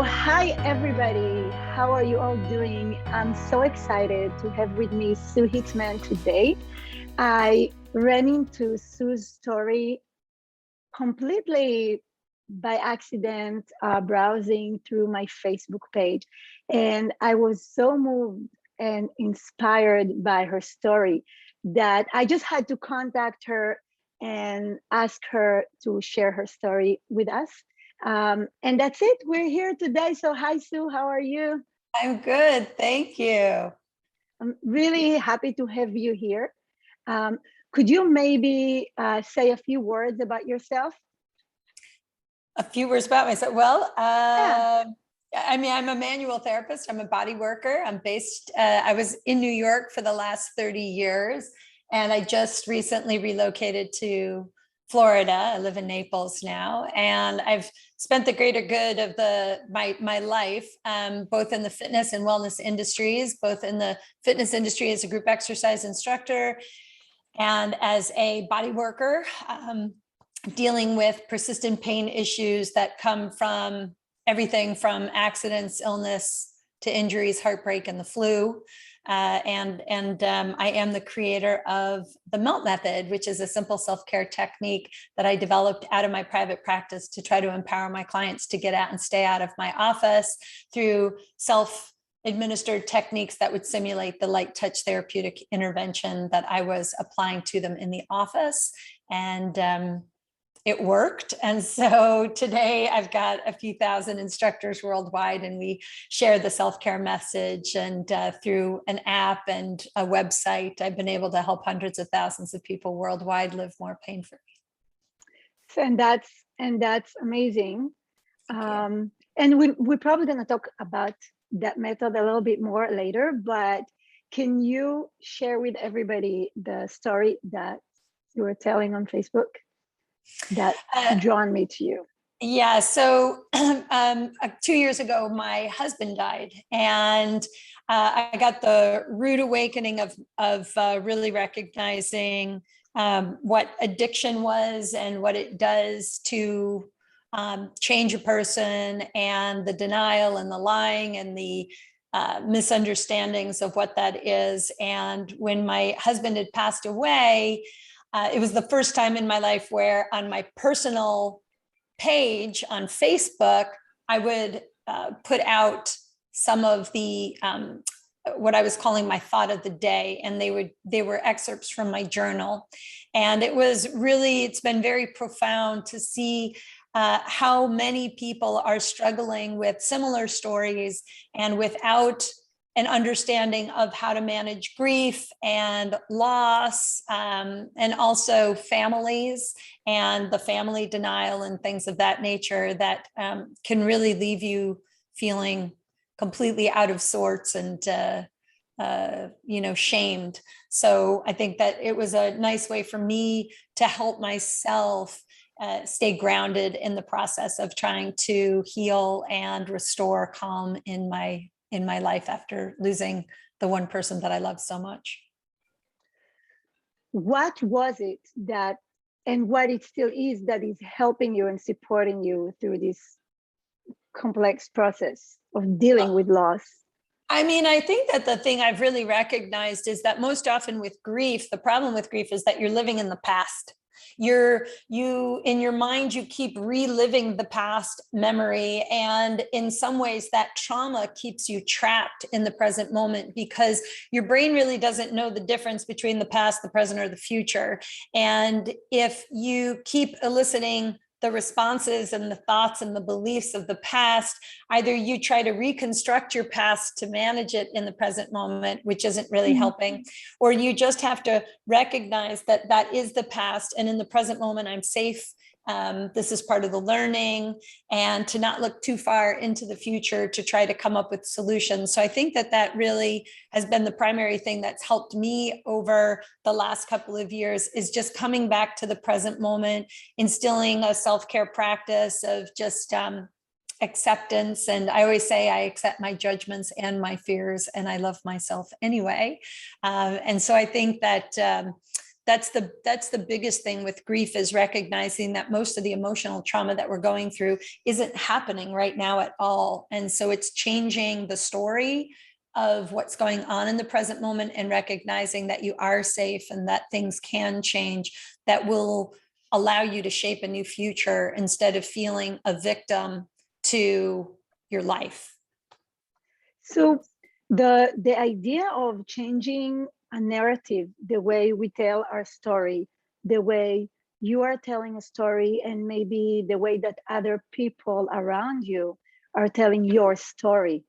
Hi, everybody. How are you all doing? I'm so excited to have with me Sue Hitzmann today. I ran into Sue's story completely by accident, browsing through my Facebook page. And I was so moved and inspired by her story that I just had to contact her and ask her to share her story with us. And that's it. We're here today. So, hi, Sue. How are you? I'm good. Thank you. I'm really happy to have you here. Um, could you maybe say a few words about yourself? A few words about myself. Well, Yeah. I'm a manual therapist. I'm a body worker. I was in New York for the last 30 years, and I just recently relocated to Florida. I live in Naples now, and I've spent the greater good of my life, both in the fitness and wellness industries, both in the fitness industry as a group exercise instructor and as a body worker. Dealing with persistent pain issues that come from everything from accidents, illness, to injuries, heartbreak, and the flu. I am the creator of the MELT method, which is a simple self-care technique that I developed out of my private practice to try to empower my clients to get out and stay out of my office through self-administered techniques that would simulate the light touch therapeutic intervention that I was applying to them in the office. And it worked. And so today I've got a few thousand instructors worldwide, and we share the self-care message. And through an app and a website, I've been able to help hundreds of thousands of people worldwide live more pain-free. And that's amazing. And we're probably going to talk about that method a little bit more later, but can you share with everybody the story that you were telling on Facebook that drawn me to you? Yeah. So 2 years ago, my husband died, and I got the rude awakening of really recognizing what addiction was and what it does to change a person, and the denial and the lying and the misunderstandings of what that is. And when my husband had passed away, it was the first time in my life where on my personal page on Facebook, I would put out some of the what I was calling my thought of the day, and they were excerpts from my journal. And it's been very profound to see how many people are struggling with similar stories and without an understanding of how to manage grief and loss, and also families and the family denial and things of that nature that can really leave you feeling completely out of sorts and shamed. So I think that it was a nice way for me to help myself stay grounded in the process of trying to heal and restore calm in my life after losing the one person that I love so much. What was it that, and what it still is, that is helping you and supporting you through this complex process of dealing with loss? I mean, I think that the thing I've really recognized is that most often with grief, the problem with grief is that you're living in the past. You in your mind, you keep reliving the past memory, and in some ways that trauma keeps you trapped in the present moment, because your brain really doesn't know the difference between the past, the present, or the future. And if you keep eliciting the responses and the thoughts and the beliefs of the past, either you try to reconstruct your past to manage it in the present moment, which isn't really helping, or you just have to recognize that that is the past, and in the present moment, I'm safe. This is part of the learning, and to not look too far into the future to try to come up with solutions. So I think that that really has been the primary thing that's helped me over the last couple of years, is just coming back to the present moment, instilling a self-care practice of just acceptance. And I always say I accept my judgments and my fears, and I love myself anyway. And so I think that that's the biggest thing with grief, is recognizing that most of the emotional trauma that we're going through isn't happening right now at all. And so it's changing the story of what's going on in the present moment, and recognizing that you are safe and that things can change, that will allow you to shape a new future instead of feeling a victim to your life. So the idea of changing a narrative, the way we tell our story, the way you are telling a story, and maybe the way that other people around you are telling your story,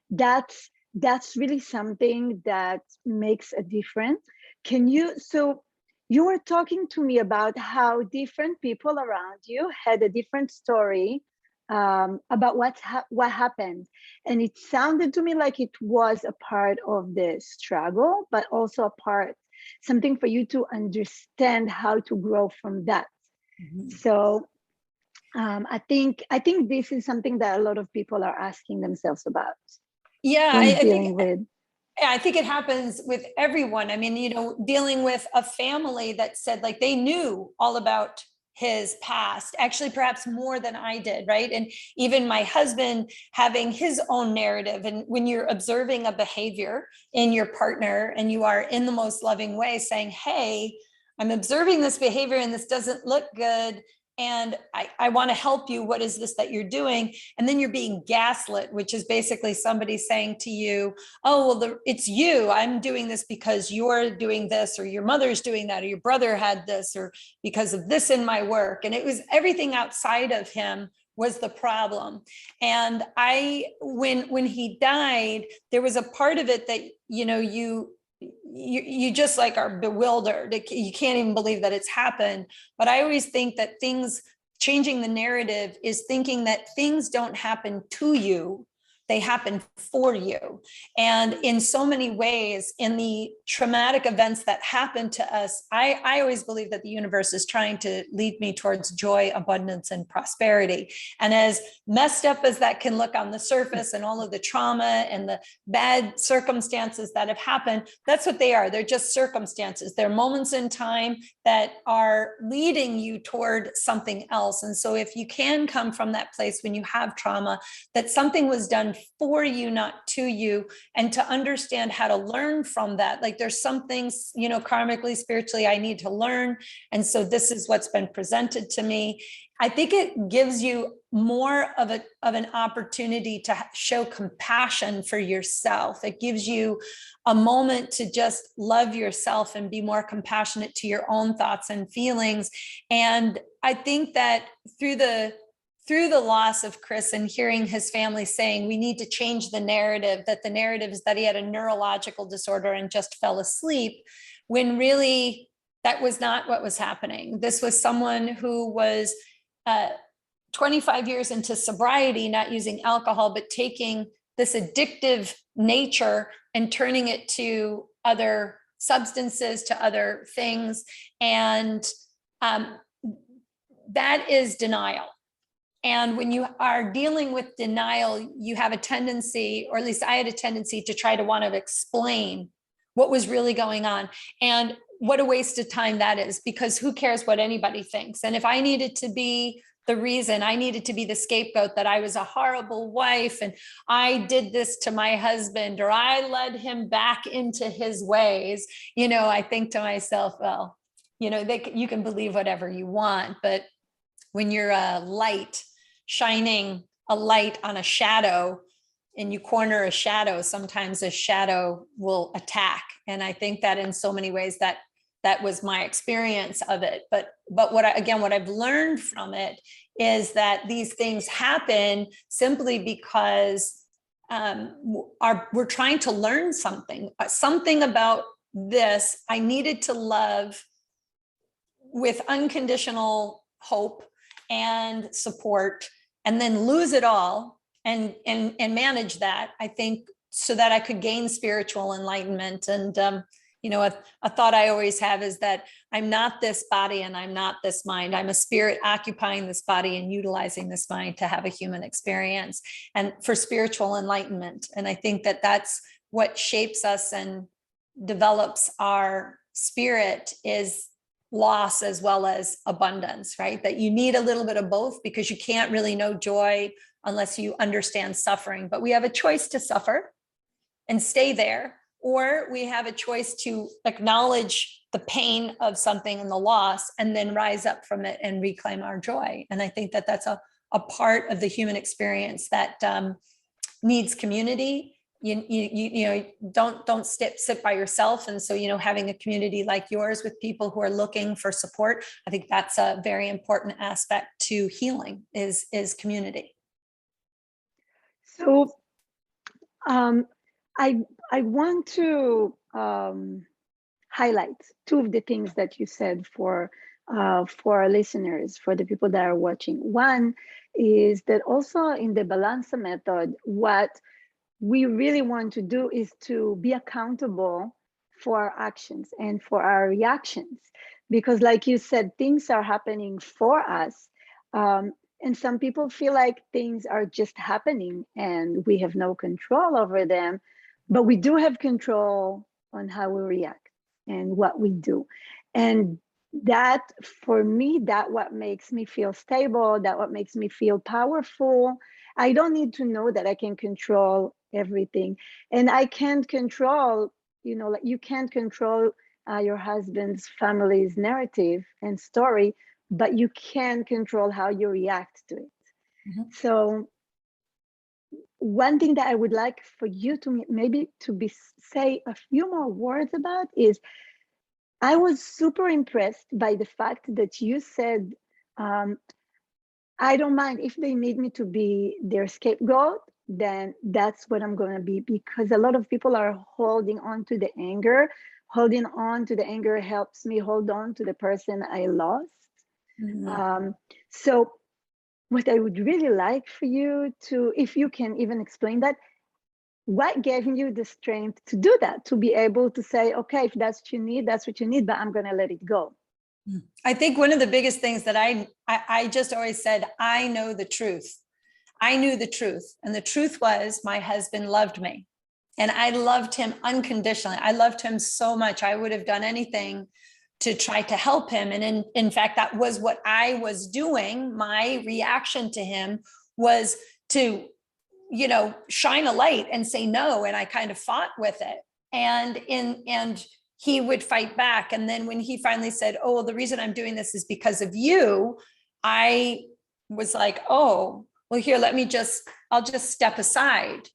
that's really something that makes a difference. Can you, so you were talking to me about how different people around you had a different story about what happened, and it sounded to me like it was a part of the struggle, but also a part, something for you to understand how to grow from that. So I think this is something that a lot of people are asking themselves about. Yeah, I think it happens with everyone. I mean, dealing with a family that said, like, they knew all about his past, actually perhaps more than I did, right? And even my husband having his own narrative. And when you're observing a behavior in your partner, and you are in the most loving way saying, hey, I'm observing this behavior and this doesn't look good, and I want to help you. What is this that you're doing? And then you're being gaslit, which is basically somebody saying to you, oh, well, it's you. I'm doing this because you're doing this, or your mother's doing that, or your brother had this, or because of this in my work. And it was everything outside of him was the problem. And when he died, there was a part of it that, you just like are bewildered. You can't even believe that it's happened. But I always think that changing the narrative is thinking that things don't happen to you, they happen for you. And in so many ways, in the traumatic events that happen to us, I always believe that the universe is trying to lead me towards joy, abundance, and prosperity. And as messed up as that can look on the surface, and all of the trauma and the bad circumstances that have happened, that's what they are. They're just circumstances. They're moments in time that are leading you toward something else. And so if you can come from that place when you have trauma, that something was done for you, not to you, and to understand how to learn from that. Like, there's some things, karmically, spiritually, I need to learn. And so this is what's been presented to me. I think it gives you more of an opportunity to show compassion for yourself. It gives you a moment to just love yourself and be more compassionate to your own thoughts and feelings. And I think that through the loss of Chris, and hearing his family saying, we need to change the narrative, that the narrative is that he had a neurological disorder and just fell asleep, when really that was not what was happening. This was someone who was 25 years into sobriety, not using alcohol, but taking this addictive nature and turning it to other substances, to other things. And that is denial. And when you are dealing with denial, you have a tendency, or at least I had a tendency, to try to want to explain what was really going on. And what a waste of time that is, because who cares what anybody thinks? And if I needed to be the reason, I needed to be the scapegoat, that I was a horrible wife and I did this to my husband, or I led him back into his ways, I think to myself, well, you can believe whatever you want, but when you're a light shining a light on a shadow, and you corner a shadow, sometimes a shadow will attack. And I think that in so many ways that was my experience of it. But what I've learned from it is that these things happen simply because we're trying to learn something about this. I needed to love with unconditional hope and support, and then lose it all and manage that, I think, so that I could gain spiritual enlightenment. And a thought I always have is that I'm not this body and I'm not this mind. I'm a spirit occupying this body and utilizing this mind to have a human experience and for spiritual enlightenment. And I think that that's what shapes us and develops our spirit is loss as well as abundance, right? That you need a little bit of both, because you can't really know joy unless you understand suffering. But we have a choice to suffer and stay there, or we have a choice to acknowledge the pain of something and the loss, and then rise up from it and reclaim our joy. And I think that that's a part of the human experience that needs community. Don't sit by yourself. And so, having a community like yours with people who are looking for support, I think that's a very important aspect to healing is community. So I want to highlight two of the things that you said for our listeners, for the people that are watching. One is that also in the Balanza method, what we really want to do is to be accountable for our actions and for our reactions, because like you said, things are happening for us. And some people feel like things are just happening and we have no control over them, but we do have control on how we react and what we do. And that, for me, that what makes me feel stable, that what makes me feel powerful. I don't need to know that I can control everything. And I can't control, like you can't control your husband's family's narrative and story, but you can control how you react to it. Mm-hmm. So one thing that I would like for you to maybe say a few more words about is, I was super impressed by the fact that you said, I don't mind if they need me to be their scapegoat, then that's what I'm going to be, because a lot of people are holding on to the anger. Holding on to the anger helps me hold on to the person I lost. Mm-hmm. So what I would really like for you to, if you can even explain that, what gave you the strength to do that, to be able to say, okay, if that's what you need, that's what you need, but I'm going to let it go? I think one of the biggest things that I just always said, I know the truth. I knew the truth. And the truth was my husband loved me and I loved him unconditionally. I loved him so much. I would have done anything to try to help him. And in fact, that was what I was doing. My reaction to him was to, shine a light and say no. And I kind of fought with it. And he would fight back. And then when he finally said, oh, well, the reason I'm doing this is because of you, I was like, oh, well, here, I'll just step aside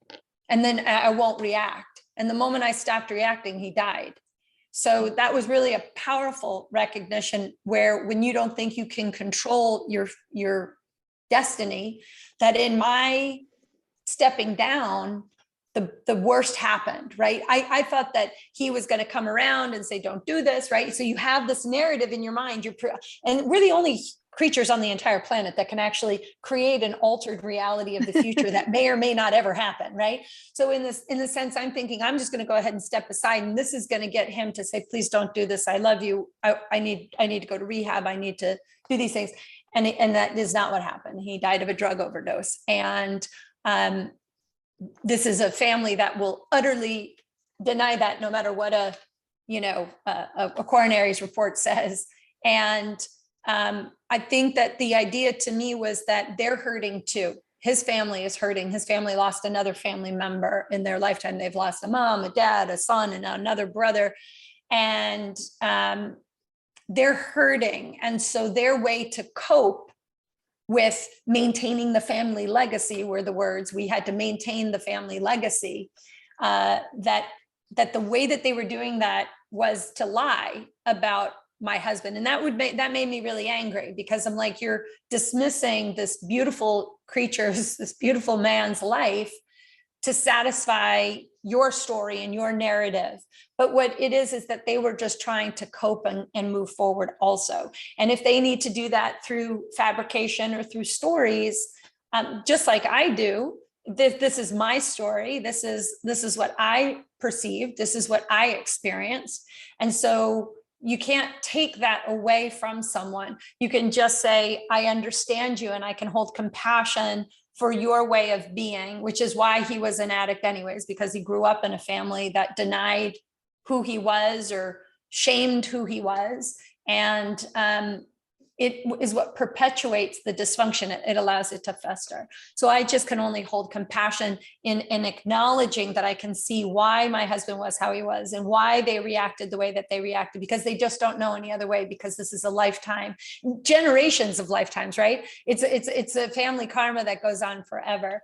and then I won't react. And the moment I stopped reacting, he died. So that was really a powerful recognition, where when you don't think you can control your destiny, that in my stepping down, the worst happened, right? I thought that he was going to come around and say, don't do this, right? So you have this narrative in your mind, and we're the only creatures on the entire planet that can actually create an altered reality of the future that may or may not ever happen, right? So in the sense, I'm thinking, I'm just going to go ahead and step aside, and this is going to get him to say, please don't do this. I love you. I need to go to rehab. I need to do these things. And that is not what happened. He died of a drug overdose. And this is a family that will utterly deny that, no matter what a coronary's report says. And I think that the idea to me was that they're hurting too. His family is hurting. His family lost another family member in their lifetime. They've lost a mom, a dad, a son, and another brother. And they're hurting. And so their way to cope with maintaining the family legacy were the words, we had to maintain the family legacy, that the way that they were doing that was to lie about my husband. And that made me really angry, because I'm like, you're dismissing this beautiful creature's, this beautiful man's life to satisfy your story and your narrative. But what it is that they were just trying to cope and move forward also. And if they need to do that through fabrication or through stories, just like I do, this is my story. This is what I perceived. This is what I experienced. And so you can't take that away from someone. You can just say, I understand you, and I can hold compassion for your way of being, which is why he was an addict anyways, because he grew up in a family that denied who he was or shamed who he was. And it is what perpetuates the dysfunction. It allows it to fester. So I just can only hold compassion in acknowledging that I can see why my husband was how he was and why they reacted the way that they reacted, because they just don't know any other way, because this is a lifetime, generations of lifetimes, right? It's a family karma that goes on forever.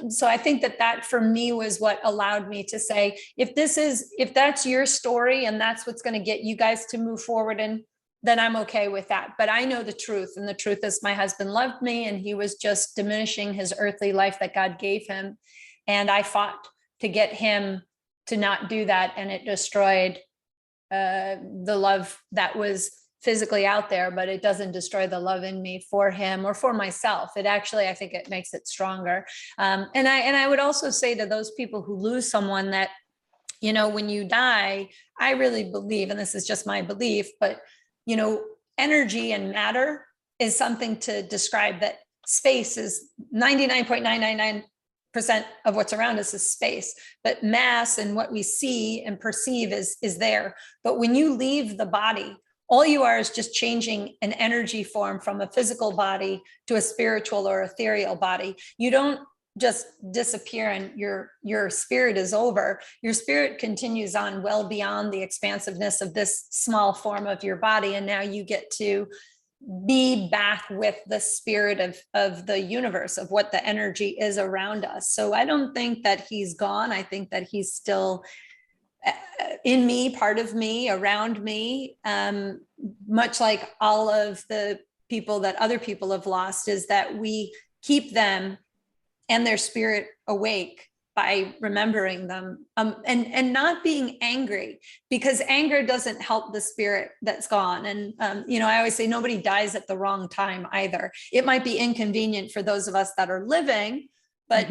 So I think that for me was what allowed me to say, if that's your story and that's what's going to get you guys to move forward, and then I'm okay with that. But I know the truth. And the truth is my husband loved me, and he was just diminishing his earthly life that God gave him. And I fought to get him to not do that. And it destroyed the love that was physically out there, but it doesn't destroy the love in me for him or for myself. It actually, I think it makes it stronger. And I would also say to those people who lose someone that, when you die, I really believe, and this is just my belief, but energy and matter is something to describe that space is 99.999% of what's around us is space, but mass and what we see and perceive is there. But when you leave the body, all you are is just changing an energy form from a physical body to a spiritual or ethereal body. You don't just disappear and your spirit is over. Your spirit continues on well beyond the expansiveness of this small form of your body. And now you get to be back with the spirit of the universe, of what the energy is around us. So I don't think that he's gone. I think that he's still in me, part of me, around me, much like all of the people that other people have lost, is that we keep them and their spirit awake by remembering them, and not being angry, because anger doesn't help the spirit that's gone. And, I always say nobody dies at the wrong time either. It might be inconvenient for those of us that are living, but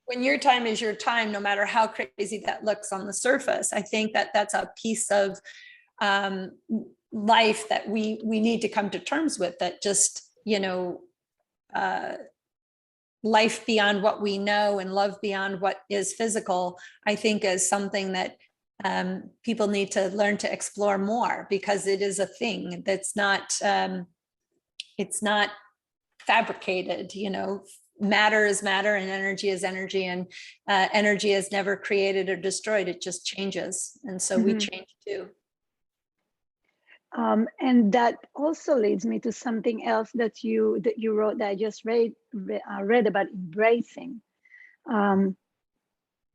when your time is your time, no matter how crazy that looks on the surface, I think that that's a piece of life that we need to come to terms with, that just, life beyond what we know and love beyond what is physical, I think is something that people need to learn to explore more, because it is a thing that's not, it's not fabricated. Matter is matter and energy is energy, and energy is never created or destroyed. It just changes. And so we change too. And that also leads me to something else that you wrote that I just read about embracing.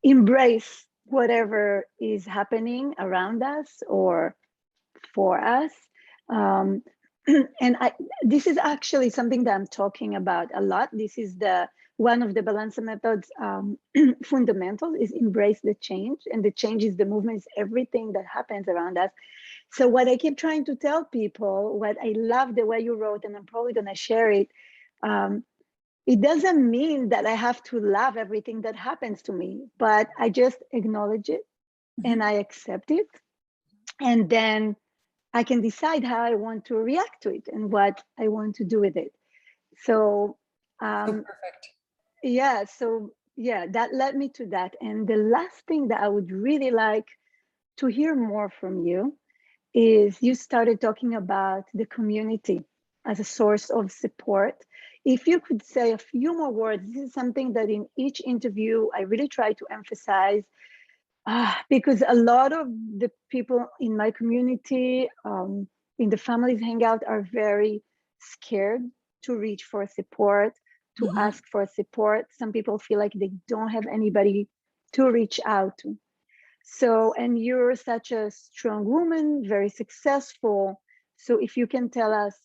Embrace whatever is happening around us or for us. And this is actually something that I'm talking about a lot. This is one of the Balance Method's fundamentals, is embrace the change. And the change is the movement, is everything that happens around us. So what I keep trying to tell people, what I love the way you wrote, and I'm probably going to share it, it doesn't mean that I have to love everything that happens to me, but I just acknowledge it and I accept it. And then I can decide how I want to react to it and what I want to do with it. So, perfect. Yeah, so yeah, that led me to that. And the last thing that I would really like to hear more from you is, you started talking about the community as a source of support. If you could say a few more words, this is something that in each interview I really try to emphasize, because a lot of the people in my community, in the Families Hangout, are very scared to reach for support, to ask for support. Some people feel like they don't have anybody to reach out to. So, and you're such a strong woman, very successful. So if you can tell us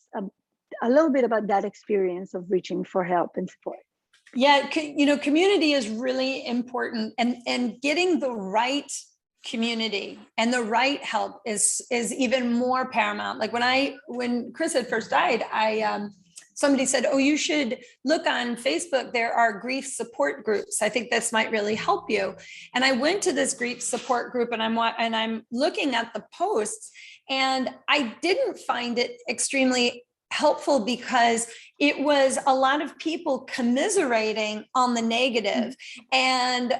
a little bit about that experience of reaching for help and support. Yeah, community is really important, and getting the right community and the right help is even more paramount. Like when Chris had first died, somebody said, "Oh, you should look on Facebook. There are grief support groups. I think this might really help you." And I went to this grief support group, and I'm looking at the posts, and I didn't find it extremely helpful because it was a lot of people commiserating on the negative and,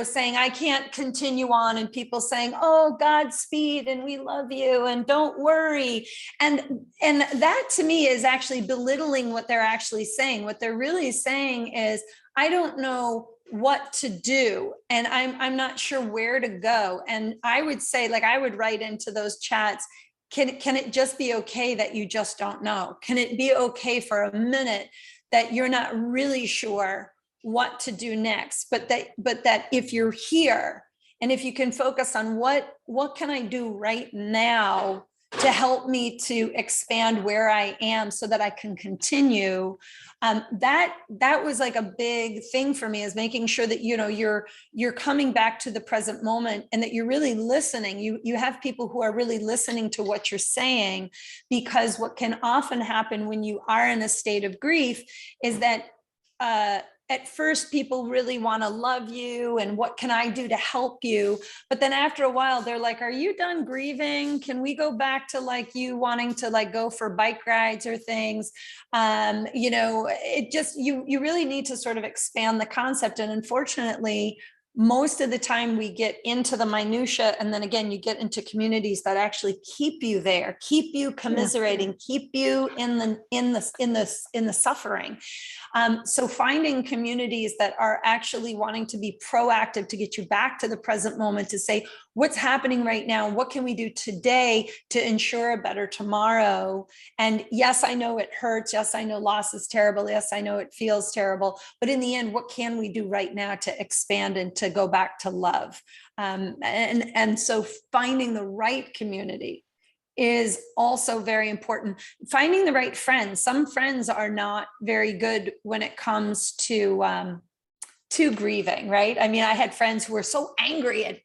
saying, I can't continue on, and people saying, oh, Godspeed, and we love you, and don't worry. And that to me is actually belittling what they're actually saying. What they're really saying is, I don't know what to do, and I'm not sure where to go. And I would say, like, I would write into those chats, can it just be okay that you just don't know? Can it be okay for a minute that you're not really sure what to do next, but that if you're here, and if you can focus on what can I do right now to help me to expand where I am so that I can continue. That was like a big thing for me, is making sure that, you're coming back to the present moment, and that you're really listening. You have people who are really listening to what you're saying, because what can often happen when you are in a state of grief is that, at first people really want to love you and what can I do to help you, but then after a while they're like, are you done grieving? Can we go back to like you wanting to like go for bike rides or things? It just, you really need to sort of expand the concept. And unfortunately, most of the time we get into the minutia, and then again you get into communities that actually keep you there, keep you commiserating, keep you in the suffering. So finding communities that are actually wanting to be proactive, to get you back to the present moment, to say, what's happening right now? What can we do today to ensure a better tomorrow? And yes, I know it hurts. Yes, I know loss is terrible. Yes, I know it feels terrible. But in the end, what can we do right now to expand and to go back to love? And so finding the right community is also very important. Finding the right friends. Some friends are not very good when it comes to grieving, right? I mean, I had friends who were so angry at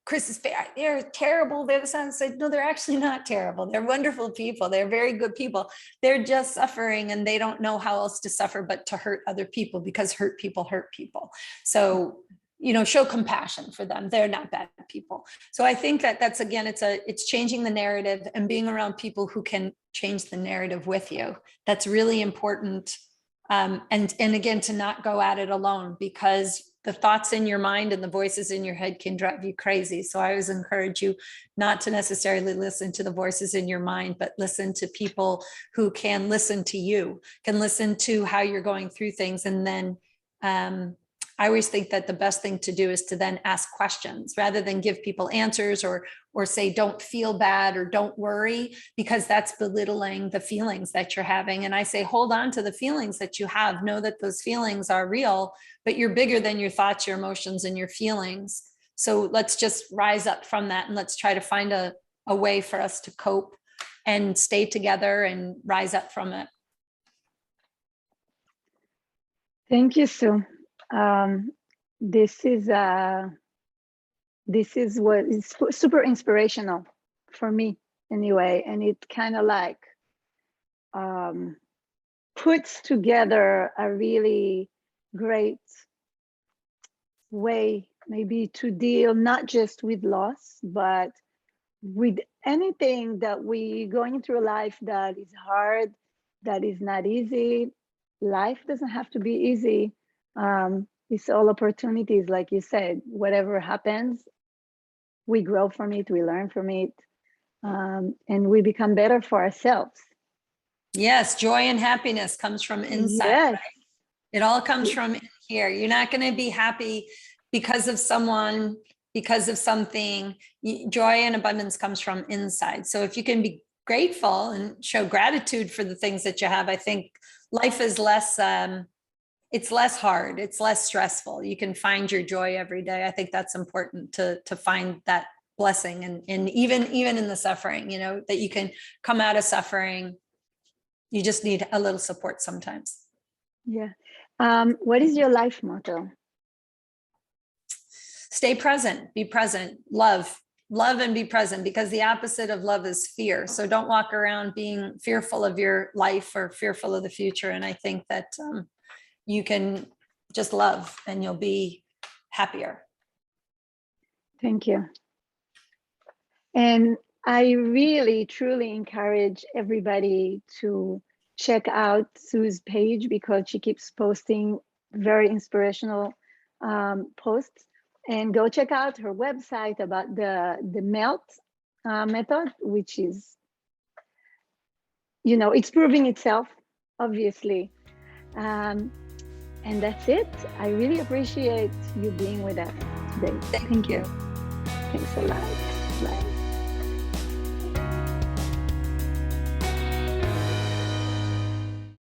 Chris's fair. They're terrible. They're the son. I said, no, they're actually not terrible. They're wonderful people. They're very good people. They're just suffering, and they don't know how else to suffer but to hurt other people, because hurt people hurt people. So, show compassion for them. They're not bad people. So I think that's, again, it's changing the narrative and being around people who can change the narrative with you. That's really important. And again, to not go at it alone, because the thoughts in your mind and the voices in your head can drive you crazy. So I always encourage you not to necessarily listen to the voices in your mind, but listen to people who can listen to you, can listen to how you're going through things. And then I always think that the best thing to do is to then ask questions rather than give people answers or say, don't feel bad or don't worry, because that's belittling the feelings that you're having. And I say, hold on to the feelings that you have. Know that those feelings are real, but you're bigger than your thoughts, your emotions, and your feelings. So let's just rise up from that, and let's try to find a way for us to cope and stay together and rise up from it. Thank you, Sue. This is what is super inspirational for me anyway, and it kind of like puts together a really great way maybe to deal not just with loss, but with anything that we going through life that is hard, that is not easy. Life doesn't have to be easy. It's all opportunities, like you said. Whatever happens, we grow from it, we learn from it, and we become better for ourselves. Yes, joy and happiness comes from inside. Yes. Right? It all comes from in here. You're not going to be happy because of someone, because of something. Joy and abundance comes from inside. So if you can be grateful and show gratitude for the things that you have, I think life is less it's less hard, it's less stressful. You can find your joy every day. I think that's important to find that blessing, and even in the suffering, that you can come out of suffering. You just need a little support sometimes. Yeah. What is your life motto? Stay present, be present, love and be present, because the opposite of love is fear. So don't walk around being fearful of your life or fearful of the future. And I think that you can just love and you'll be happier. Thank you. And I really, truly encourage everybody to check out Sue's page because she keeps posting very inspirational posts. And go check out her website about the melt method, which is, it's proving itself, obviously. Um, and that's it. I really appreciate you being with us today. Thank you. Thanks a lot. Bye.